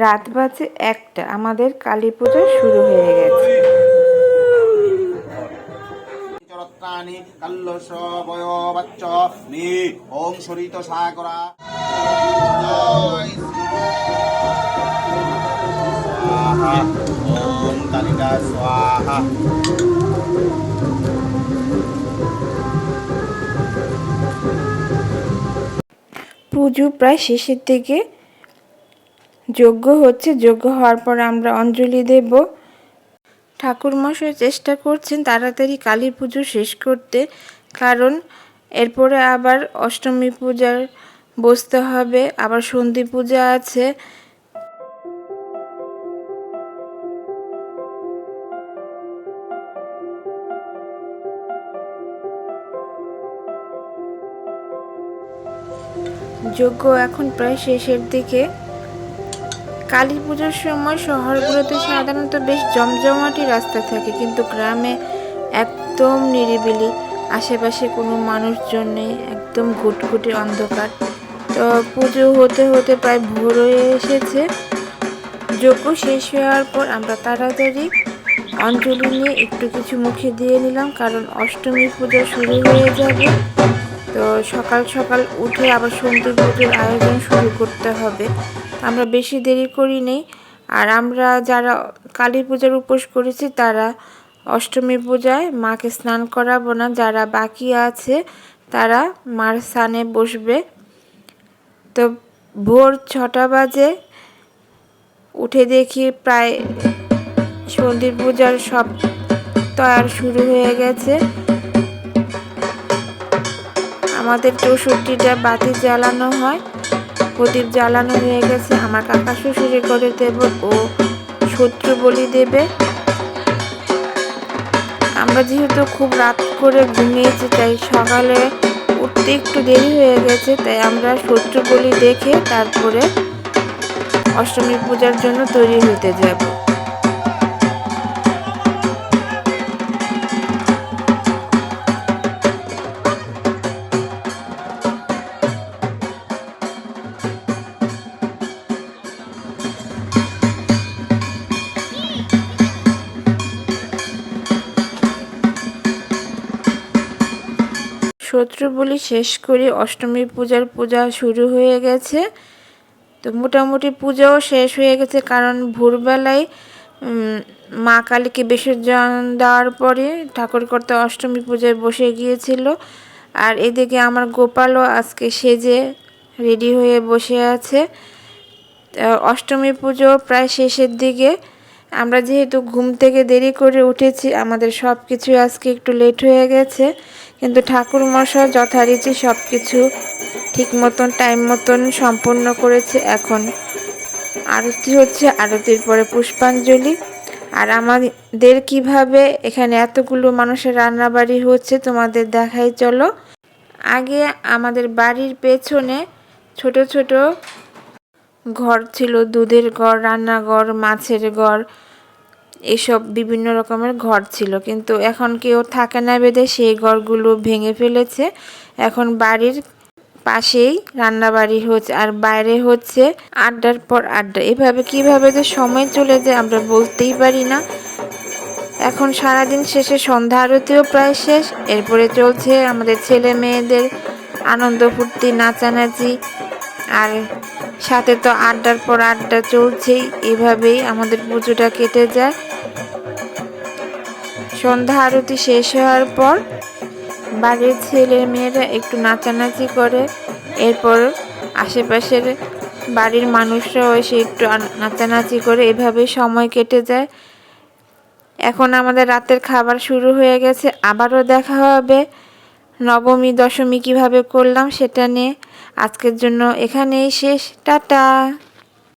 রাত বাজে 1টা, আমাদের কালী পূজা শুরু হয়ে গেছে। ওম সরিত সাগরা ওম কালিকা স্বাহা। পুজো প্রায় শেষের দিকে, যজ্ঞ হচ্ছে। যজ্ঞ হওয়ার পর আমরা অঞ্জলি দেব। ঠাকুরমশাই চেষ্টা করছেন তাড়াতাড়ি কালী পুজো শেষ করতে, কারণ এরপরে আবার অষ্টমী পূজার বসতে হবে, আবার সন্ধি পূজা আছে। যজ্ঞ এখন প্রায় শেষের দিকে। কালী পুজোর সময় শহরগুলোতে সাধারণত বেশ জমজমাটি রাস্তা থাকে, কিন্তু গ্রামে একদম নিরিবিলি, আশেপাশে কোনো মানুষজন নেই, একদম ঘুটঘুটে অন্ধকার। তো পুজো হতে হতে প্রায় ভোর হয়ে এসেছে। যজ্ঞ শেষ হওয়ার পর আমরা তাড়াতাড়ি অঞ্জলি নিয়ে একটু কিছু মুখে দিয়ে নিলাম, কারণ অষ্টমী পুজো শুরু হয়ে যাবে। তো সকাল সকাল উঠে আবার সন্ধি পুজোর আয়োজন শুরু করতে হবে। আমরা বেশি দেরি করি নেই। আর আমরা যারা কালী পূজার উপোস করেছি তারা অষ্টমী পূজায় মাকে স্নান করাবো না, যারা বাকি আছে তারা মার স্নানে বসবে। তো ভোর 6টা বাজে উঠে দেখি প্রায় সন্ধি পূজার সব তৈরি শুরু হয়ে গেছে। আমাদের 64টা বাতি জ্বালানো হয়, প্রদীপ জ্বালানো হয়ে গেছে। আমার কাকা শ্বশুরে করে দেব ও শত্রু বলি দেবে। আমরা যেহেতু খুব রাত করে ঘুমিয়েছি, তাই সকালে উঠতে একটু দেরি হয়ে গেছে, তাই আমরা শত্রু বলি দেখে তারপরে অষ্টমী পূজার জন্য তৈরি হতে যাব। শত্রু বলি শেষ করে অষ্টমী পূজা শুরু হয়ে গেছে। তো মোটামুটি পূজাও শেষ হয়ে গেছে, কারণ ভোরবেলায় মা কালীকে বিসর্জন দেওয়ার পরে ঠাকুরকর্তা অষ্টমী পূজায় বসে গিয়েছিল। আর এদিকে আমার গোপালও আজকে সেজে রেডি হয়ে বসে আছে। অষ্টমী পুজো প্রায় শেষের দিকে। আমরা যেহেতু ঘুম থেকে দেরি করে উঠেছি, আমাদের সব কিছু আজকে একটু লেট হয়ে গেছে, কিন্তু ঠাকুরমশাই যথারীতি সব কিছু ঠিক মতন টাইম মতন সম্পন্ন করেছে। এখন আরতি হচ্ছে, আরতির পরে পুষ্পাঞ্জলি। আর আমাদের কিভাবে এখানে এতগুলো মানুষের রান্নাবাড়ি হচ্ছে তোমাদের দেখাই চলো। আগে আমাদের বাড়ির পেছনে ছোট ছোট ঘর ছিল, দুধের ঘর, রান্নাঘর, মাছের ঘর, এসব বিভিন্ন রকমের ঘর ছিল, কিন্তু এখন কেউ থাকে না বেঁধে সেই ঘরগুলো ভেঙে ফেলেছে। এখন বাড়ির পাশেই রান্নাবাড়ি হচ্ছে, আর বাইরে হচ্ছে আড্ডার পর আড্ডা। এভাবে কিভাবে যে সময় চলে যায় আমরা বলতেই পারি না। এখন সারাদিন শেষে সন্ধ্যা আরতিও প্রায় শেষ, এরপরে চলছে আমাদের ছেলে মেয়েদের আনন্দ ফুর্তি, নাচানাচি, আর সাথে তো আড্ডার পর আড্ডা চলছেই। এভাবেই আমাদের পুজোটা কেটে যায়। সন্ধ্যা আরতি শেষ হওয়ার পর বাড়ির ছেলে মেয়েরা একটু নাচানাচি করে, এরপর আশেপাশের বাড়ির মানুষরাও এসে একটু নাচানাচি করে, এভাবেই সময় কেটে যায়। এখন আমাদের রাতের খাবার শুরু হয়ে গেছে। আবারও দেখা হবে নবমী দশমী কিভাবে করলাম সেটা নিয়ে। আজকের জন্য এখানেই শেষ, টাটা।